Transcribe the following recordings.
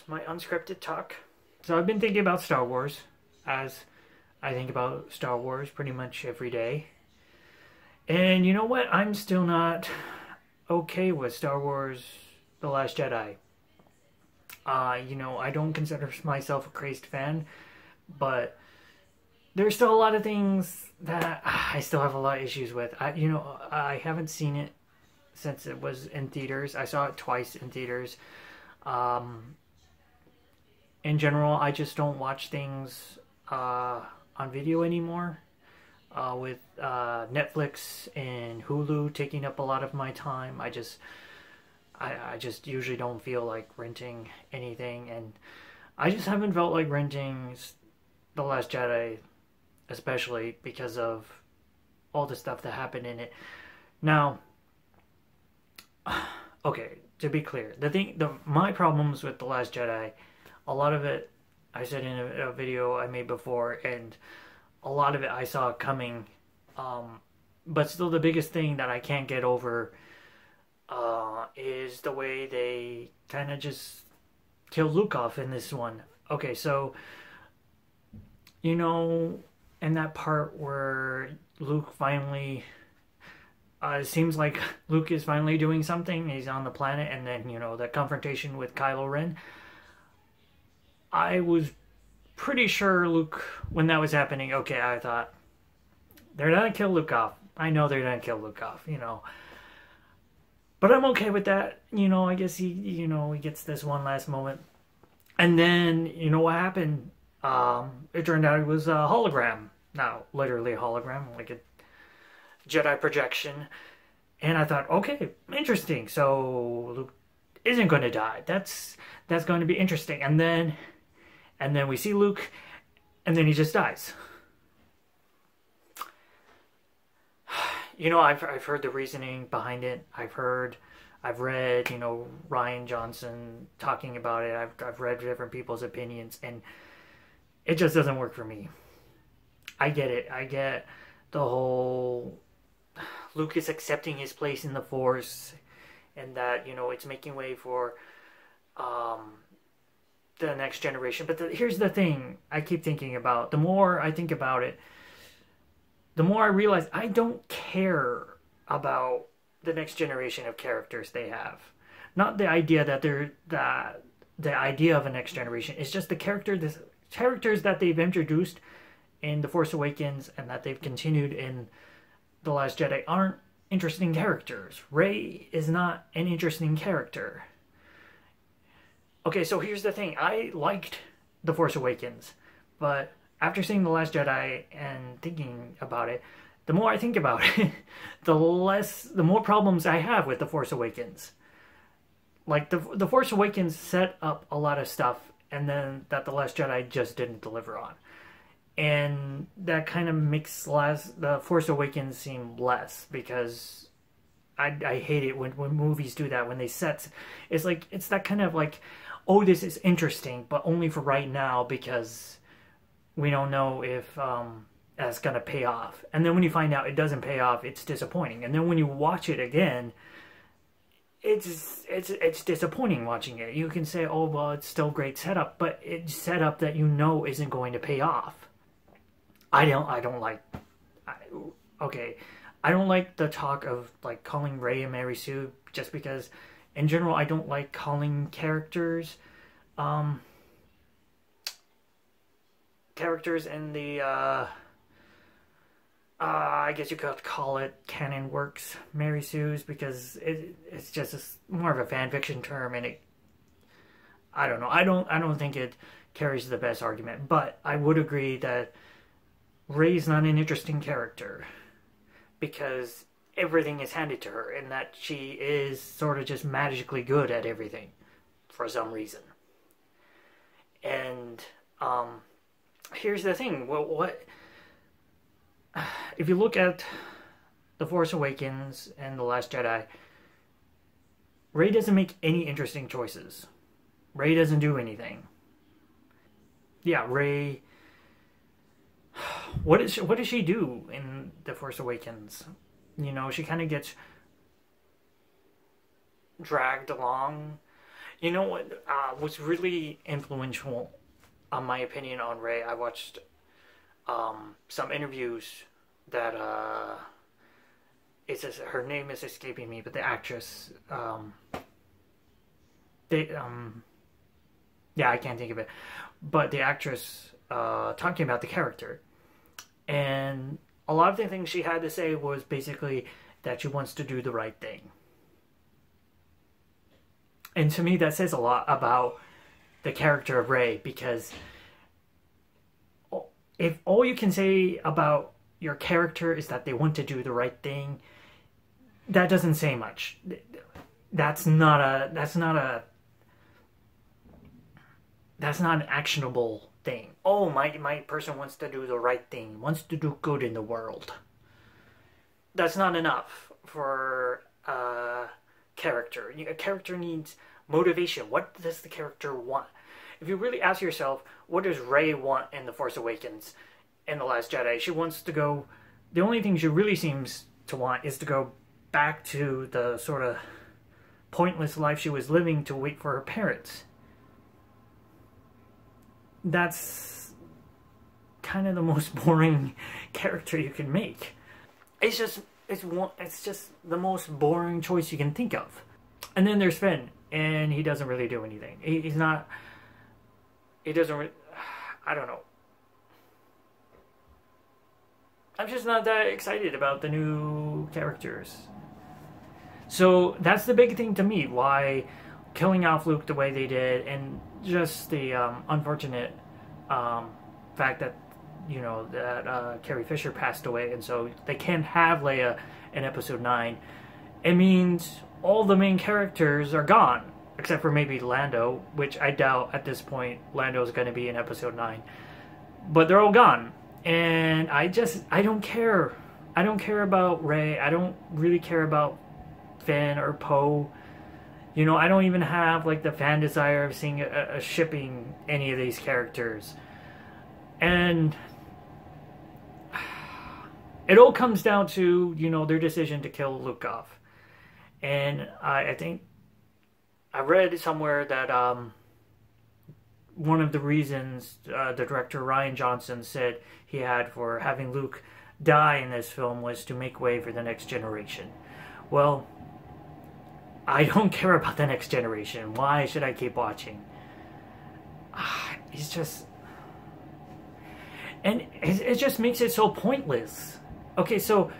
my unscripted talk. So I've been thinking about Star Wars, as I think about Star Wars pretty much every day. And you know what? I'm still not okay with Star Wars The Last Jedi. I don't consider myself a crazed fan, but there's still a lot of things that I still have a lot of issues with. I haven't seen it since it was in theaters. I saw it twice in theaters. In general, I just don't watch things on video anymore. With Netflix and Hulu taking up a lot of my time, I just usually don't feel like renting anything, and I just haven't felt like renting The Last Jedi, especially because of all the stuff that happened in it. Now, okay, to be clear, my problems with The Last Jedi, a lot of it I said in a video I made before, and a lot of it I saw coming, but still the biggest thing that I can't get over is the way they kind of just killed Luke off in this one. Okay, so, in that part where Luke finally, it seems like Luke is finally doing something, he's on the planet, and then, the confrontation with Kylo Ren, I was pretty sure Luke, when that was happening, okay, I thought, they're not gonna kill Luke off. I know they're not gonna kill Luke off, But I'm okay with that. I guess he gets this one last moment. And then, what happened? It turned out it was a hologram. Not literally a hologram, like a Jedi projection. And I thought, okay, interesting. So Luke isn't going to die. That's going to be interesting. And then we see Luke, and then he just dies. I've heard the reasoning behind it. I've read, Rian Johnson talking about it. I've read different people's opinions, and it just doesn't work for me. I get it. I get the whole Luke is accepting his place in the Force, and that, it's making way for the next generation. But here's the thing I keep thinking about. The more I think about it, the more I realize I don't care about the next generation of characters they have. Not the idea that the idea of a next generation. It's just the characters that they've introduced in The Force Awakens and that they've continued in The Last Jedi aren't interesting characters. Rey is not an interesting character. Okay, so here's the thing. I liked The Force Awakens, but after seeing The Last Jedi and thinking about it, the more I think about it, the more problems I have with The Force Awakens. Like, the Force Awakens set up a lot of stuff, and then that The Last Jedi just didn't deliver on. And that kind of makes The Force Awakens seem less, because I hate it when movies do that, when they set... It's that kind of like, oh, this is interesting, but only for right now, because we don't know if that's going to pay off. And then when you find out it doesn't pay off, it's disappointing. And then when you watch it again, it's disappointing watching it. You can say, oh, well, it's still great setup, but it's setup that isn't going to pay off. I don't like the talk of like calling Rey and Mary Sue, just because in general I don't like calling characters in the I guess you could call it canon works Mary Sue's, because it's just more of a fan fiction term, and I don't know. I don't think it carries the best argument, but I would agree that Rey's not an interesting character because everything is handed to her, and that she is sort of just magically good at everything for some reason. And here's the thing. What if you look at The Force Awakens and The Last Jedi, Rey doesn't make any interesting choices. Rey doesn't do anything. Yeah, Rey... What does she do in The Force Awakens? She kind of gets dragged along. You know what was really influential on my opinion on Rey? I watched some interviews that her name is escaping me, but the actress they yeah, I can't think of it, but the actress talking about the character, and a lot of the things she had to say was basically that she wants to do the right thing. And to me, that says a lot about the character of Rey, because if all you can say about your character is that they want to do the right thing, that doesn't say much. That's not an actionable thing. Oh, my person wants to do the right thing, wants to do good in the world. That's not enough for a character. A character needs motivation. What does the character want? If you really ask yourself, what does Rey want in The Force Awakens, in The Last Jedi? She wants to go... The only thing she really seems to want is to go back to the sort of pointless life she was living to wait for her parents. That's kind of the most boring character you can make. It's just the most boring choice you can think of. And then there's Finn, and he doesn't really do anything. He's not... He doesn't... I don't know. I'm just not that excited about the new characters. So that's the big thing to me, why killing off Luke the way they did, and just the unfortunate fact that, you know, that Carrie Fisher passed away, and so they can't have Leia in Episode 9. It means all the main characters are gone, except for maybe Lando, which I doubt at this point Lando is going to be in Episode 9. But they're all gone. And I don't care. I don't care about Rey. I don't really care about Finn or Poe. You know, I don't even have like the fan desire of seeing a shipping any of these characters. And it all comes down to, you know, their decision to kill Luke off. And I think I read somewhere that one of the reasons the director Rian Johnson said he had for having Luke die in this film was to make way for the next generation. Well, I don't care about the next generation. Why should I keep watching? It's just... And it just makes it so pointless. Okay, so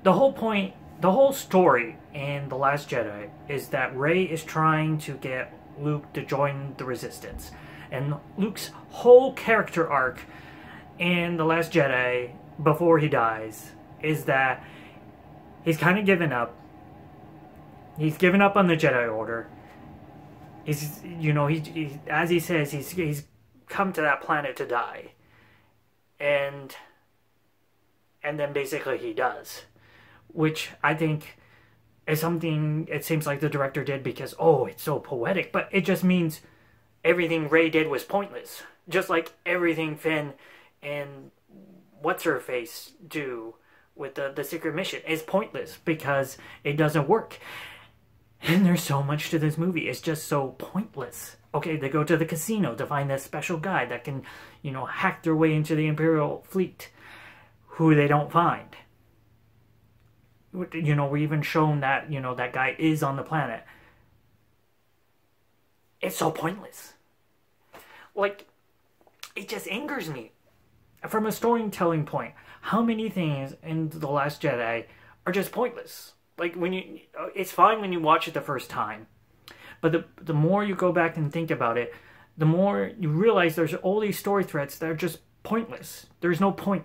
the whole point, the whole story in The Last Jedi is that Rey is trying to get Luke to join the Resistance. And Luke's whole character arc in The Last Jedi, before he dies, is that he's kind of given up. He's given up on the Jedi Order. He's, you know, he as he says, he's come to that planet to die. And then basically he does. Which I think is something it seems like the director did because, oh, it's so poetic. But it just means everything Rey did was pointless. Just like everything Finn and What's-Her-Face do with the secret mission is pointless because it doesn't work. And there's so much to this movie. It's just so pointless. Okay, they go to the casino to find that special guy that can, you know, hack their way into the Imperial fleet, who they don't find. You know, we're even shown that, you know, that guy is on the planet. It's so pointless. Like, it just angers me. From a storytelling point, how many things in The Last Jedi are just pointless? Like, when you... It's fine when you watch it the first time. But the more you go back and think about it, the more you realize there's all these story threads that are just pointless. There's no point.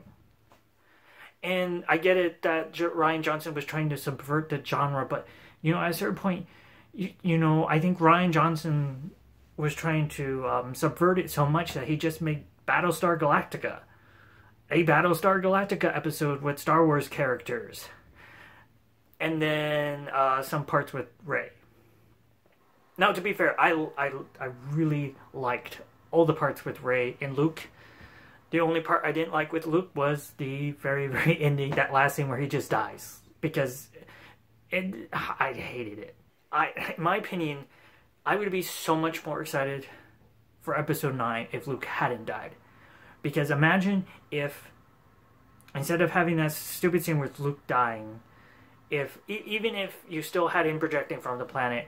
And I get it that Rian Johnson was trying to subvert the genre, but, you know, at a certain point, you know, I think Rian Johnson was trying to subvert it so much that he just made Battlestar Galactica. A Battlestar Galactica episode with Star Wars characters. And then some parts with Rey. Now, to be fair, I really liked all the parts with Rey and Luke. The only part I didn't like with Luke was the very, very ending, that last scene where he just dies. Because I hated it. In my opinion, I would be so much more excited for episode 9 if Luke hadn't died. Because imagine if, instead of having that stupid scene with Luke dying, if even if you still had him projecting from the planet,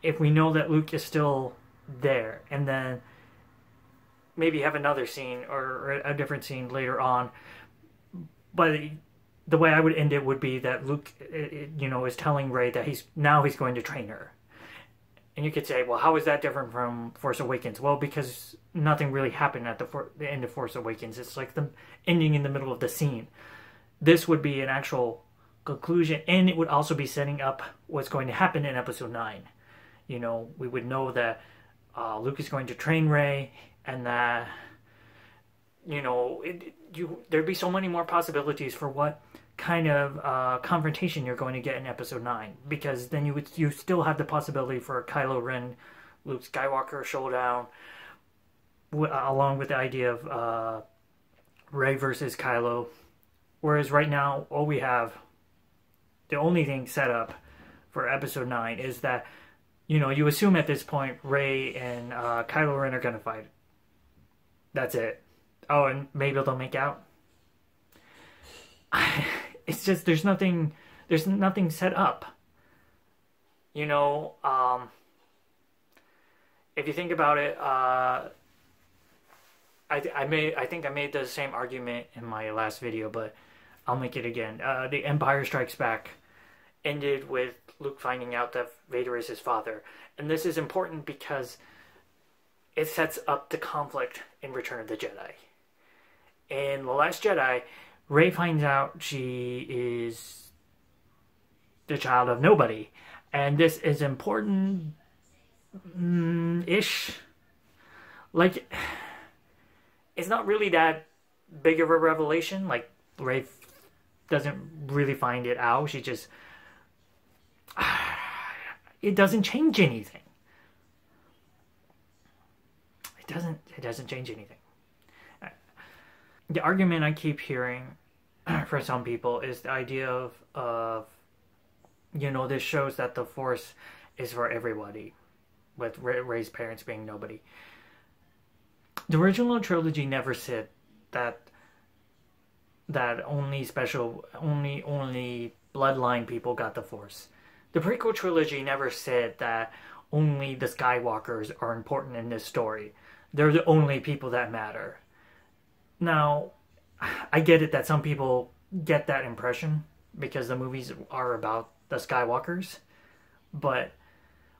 if we know that Luke is still there, and then maybe have another scene or a different scene later on, but the way I would end it would be that Luke, is telling Rey that he's going to train her. And you could say, well, how is that different from Force Awakens? Well, because nothing really happened at the end of Force Awakens. It's like the ending in the middle of the scene. This would be an actual conclusion, and it would also be setting up what's going to happen in Episode 9. We would know that Luke is going to train Rey, and that, there'd be so many more possibilities for what kind of confrontation you're going to get in Episode 9, because then you still have the possibility for a Kylo Ren, Luke Skywalker showdown, along with the idea of Rey versus Kylo. Whereas right now, the only thing set up for Episode 9 is that, you assume at this point Rey and Kylo Ren are going to fight. That's it. Oh, and maybe they'll make out. It's just there's nothing set up. If you think about it, I think I made the same argument in my last video, but I'll make it again. The Empire Strikes Back ended with Luke finding out that Vader is his father, and this is important because it sets up the conflict in Return of the Jedi. In The Last Jedi, Rey finds out she is the child of nobody. And this is important-ish. Like, it's not really that big of a revelation. Like, Rey doesn't really find it out. She just... it doesn't change anything. It doesn't change anything. The argument I keep hearing for some people is the idea of this shows that the Force is for everybody, with Rey's parents being nobody. The original trilogy never said that only bloodline people got the Force. The prequel trilogy never said that only the Skywalkers are important in this story. They're the only people that matter. Now, I get it that some people get that impression because the movies are about the Skywalkers, but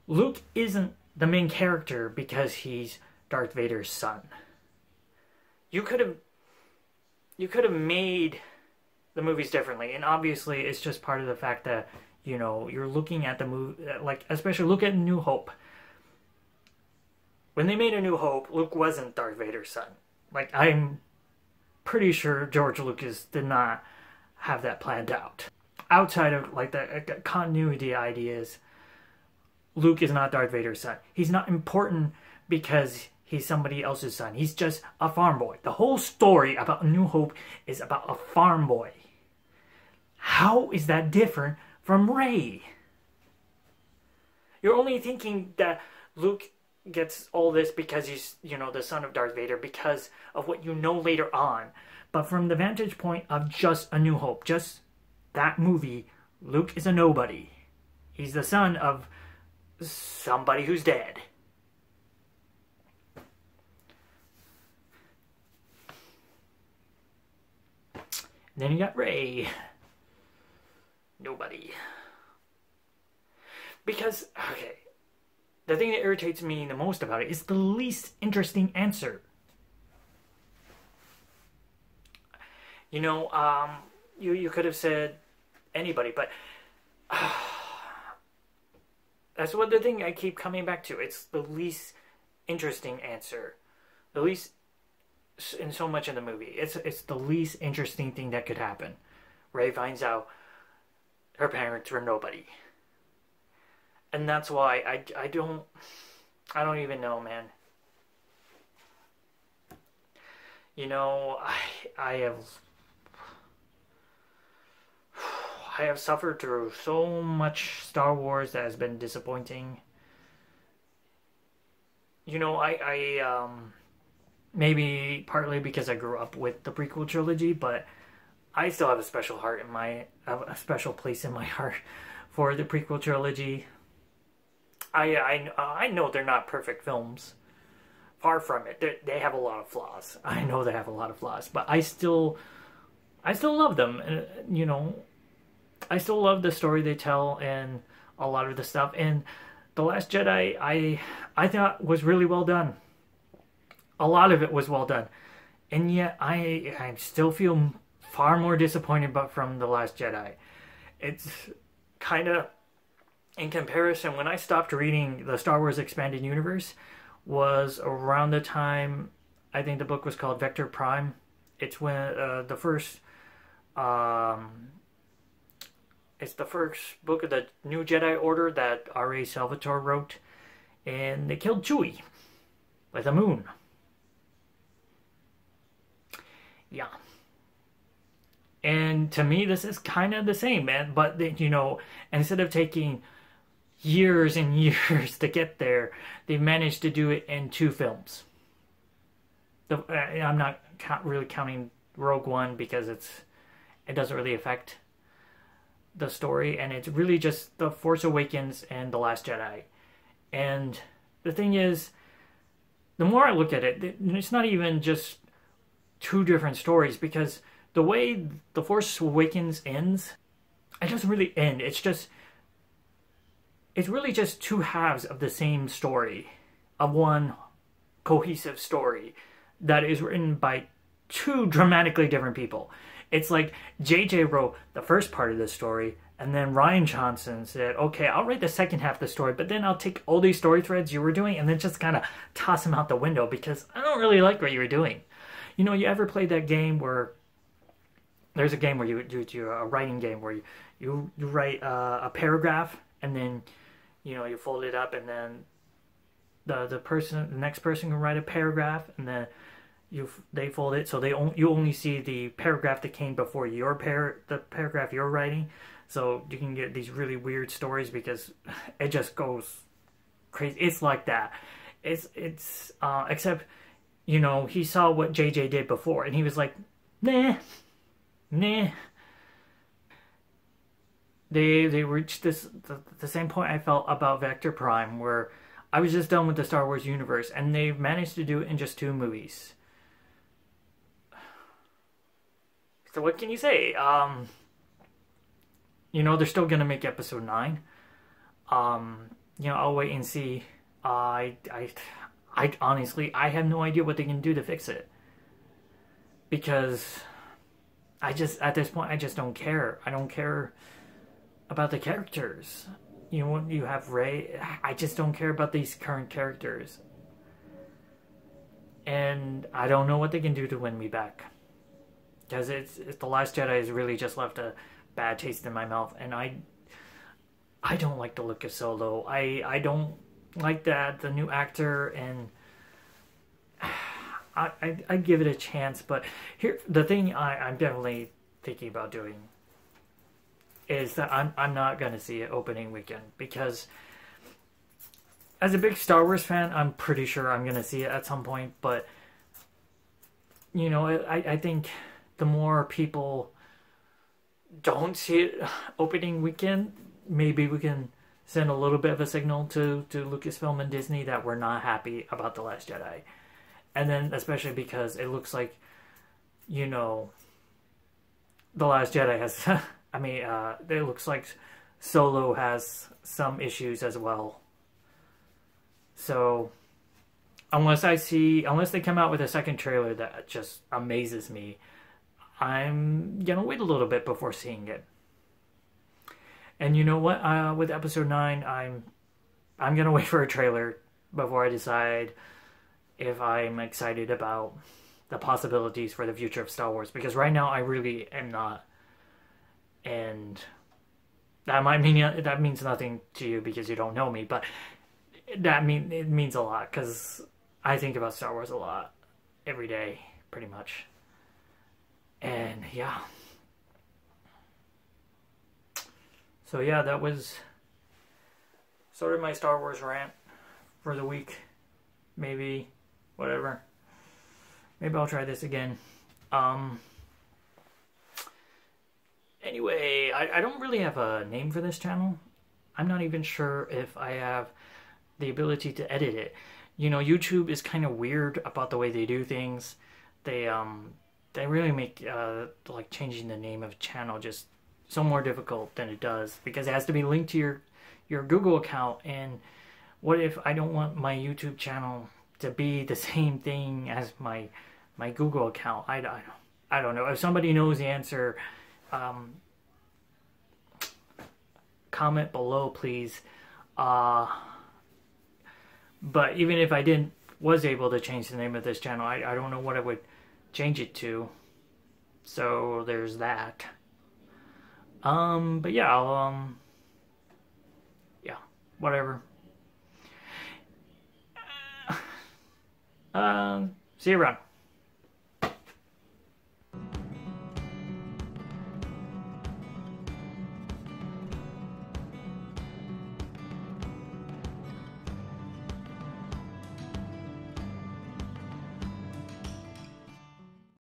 Luke isn't the main character because he's Darth Vader's son. You could have made the movies differently, and obviously it's just part of the fact that you're looking at the movie, like especially look at New Hope. When they made A New Hope, Luke wasn't Darth Vader's son. Like, I'm pretty sure George Lucas did not have that planned out. Outside of like the continuity ideas, Luke is not Darth Vader's son. He's not important because he's somebody else's son. He's just a farm boy. The whole story about A New Hope is about a farm boy. How is that different from Rey? You're only thinking that Luke gets all this because he's, the son of Darth Vader, because of what you know later on. But from the vantage point of just A New Hope, just that movie, Luke is a nobody. He's the son of somebody who's dead. And then you got Rey. Nobody. Because, okay, the thing that irritates me the most about it is the least interesting answer. You could have said anybody, but that's what the thing I keep coming back to. It's the least interesting answer. The least, in so much in the movie, it's the least interesting thing that could happen. Rey finds out her parents were nobody. And that's why I don't even know, man. I have suffered through so much Star Wars that has been disappointing. you know, maybe partly because I grew up with the prequel trilogy, but I still have a special heart in my a special place in my heart for the prequel trilogy. I know they're not perfect films. Far from it. They have a lot of flaws. I know they have a lot of flaws, but I still love them. And you know, I still love the story they tell and a lot of the stuff. And The Last Jedi, I thought was really well done. A lot of it was well done, and yet I still feel far more disappointed. But from The Last Jedi, it's kind of in comparison. When I stopped reading the Star Wars Expanded Universe, was around the time I think the book was called Vector Prime. It's when the first. It's the first book of the New Jedi Order that R.A. Salvatore wrote, and they killed Chewie with a moon. Yeah. And to me, this is kind of the same, man. But, you know, instead of taking years and years to get there, they managed to do it in 2 films. I'm not really counting Rogue One because it doesn't really affect the story, and it's really just The Force Awakens and The Last Jedi. And the thing is, the more I look at it, it's not even just 2 different stories, because the way The Force Awakens ends, it doesn't really end. It's really just 2 halves of the same story, of one cohesive story that is written by 2 dramatically different people. It's like JJ wrote the first part of the story, and then Rian Johnson said, okay, I'll write the second half of the story, but then I'll take all these story threads you were doing and then just kind of toss them out the window because I don't really like what you were doing. You know, you ever played that game where there's a game where you do a writing game where you write a paragraph, and then, you know, you fold it up, and then the next person can write a paragraph, and then they fold it so you only see the paragraph that came before the paragraph you're writing, so you can get these really weird stories because it just goes crazy. It's like that. It's except, you know, he saw what JJ did before and he was like, nah. They reached the same point I felt about Vector Prime, where I was just done with the Star Wars universe, and they managed to do it in just 2 movies. So what can you say? You know, they're still gonna make episode 9. You know, I'll wait and see. I honestly, I have no idea what they can do to fix it, because at this point, I just don't care. I don't care about the characters. You know, when you have Rey, I just don't care about these current characters. And I don't know what they can do to win me back. Because it's The Last Jedi has really just left a bad taste in my mouth. And I don't like the look of Solo. I don't like that, the new actor, and I give it a chance. But here, the thing I'm definitely thinking about doing is that I'm not going to see it opening weekend, because as a big Star Wars fan, I'm pretty sure I'm going to see it at some point. But, you know, I think the more people don't see it opening weekend, maybe we can send a little bit of a signal to Lucasfilm and Disney that we're not happy about The Last Jedi. And then especially because it looks like, you know, The Last Jedi has... I mean, it looks like Solo has some issues as well. So, unless they come out with a second trailer that just amazes me, I'm gonna wait a little bit before seeing it. And you know what? With episode 9, I'm gonna wait for a trailer before I decide if I'm excited about the possibilities for the future of Star Wars. Because right now, I really am not. And that means nothing to you because you don't know me, but it means a lot, because I think about Star Wars a lot every day, pretty much. And yeah. So yeah, that was sort of my Star Wars rant for the week. maybe, whatever. Maybe I'll try this again. Anyway, I don't really have a name for this channel. I'm not even sure if I have the ability to edit it. You know, YouTube is kind of weird about the way they do things. They really make like changing the name of a channel just so more difficult than it does, because it has to be linked to your Google account. And what if I don't want my YouTube channel to be the same thing as my Google account? I don't know. If somebody knows the answer, comment below, please. But even if I was able to change the name of this channel, I don't know what I would change it to. So there's that. But yeah, I'll, yeah, whatever. See you around.